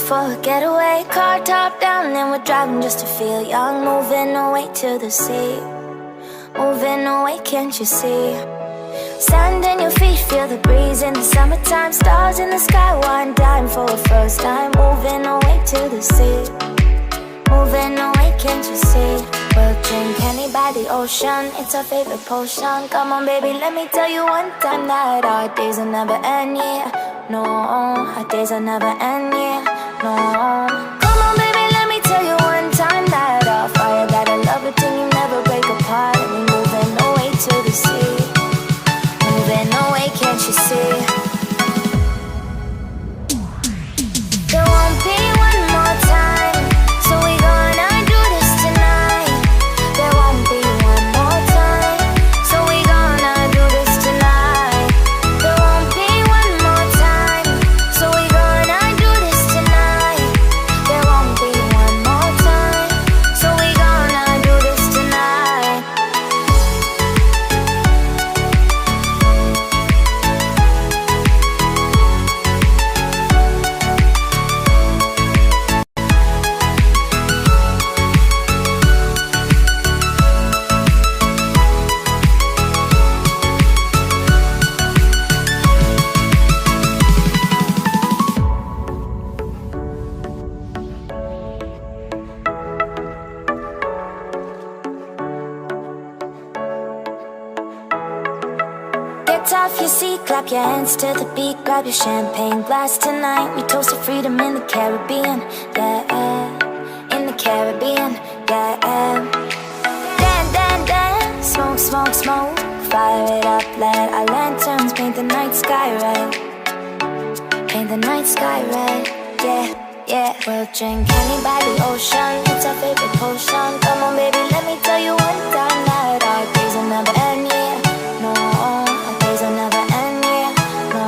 for a getaway. Car top down and we're driving just to feel young. Moving away to the sea, moving away, can't you see? Sand in your feet, feel the breeze in the summertime. Stars in the sky, one dime for a first time. Moving away to the sea, moving away, can't you see? We'll drink honey by the ocean, it's our favorite potion. Come on baby, let me tell you one time that our days will never end, yeah. No, our days will never end, yeah. No. Come on baby, let me tell you one time that our fire got a love it till you never break apart. And we moving away to the sea, moving away, can't you see? There won't be one more time, so we gonna do this tonight. There won't be one more time, so we gonna do this tonight. There won't be one more time, so we gonna do this tonight. There won't be one more time, so we gonna do this tonight. Get off your seat, clap your hands to the beat. Grab your champagne glass tonight. We toast to freedom in the Caribbean, yeah, in the Caribbean, yeah. Dan, dan, dan, smoke, smoke, smoke. Fire it up, let our lanterns paint the night sky red. Paint the night sky red, yeah, yeah. We'll drink honey by the ocean, it's our favorite potion. Come on baby, let me tell you one time that our days will never end, yeah. No, our days will never end, yeah. No.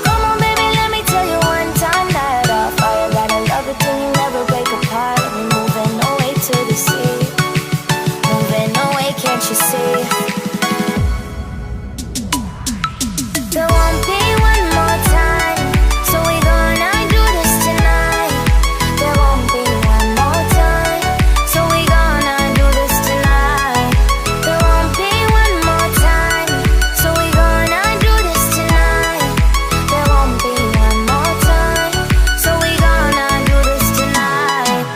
Come on baby, let me tell you one time that our fire got a love it till you never break apart. And we moving away to the sea, moving away, can't you see? There won't be one more time, so we gonna do this tonight. There won't be one more time, so we gonna do this tonight. There won't be one more time, so we gonna do this tonight. There won't be one more time, so we gonna do this tonight.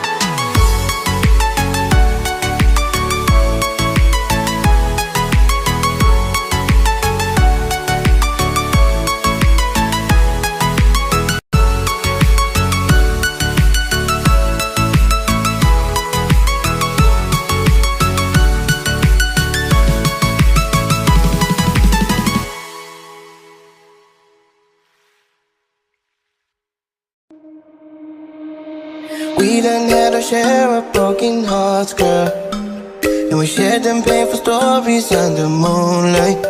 We done had our share of broken hearts, girl, and we shared them painful stories under moonlight.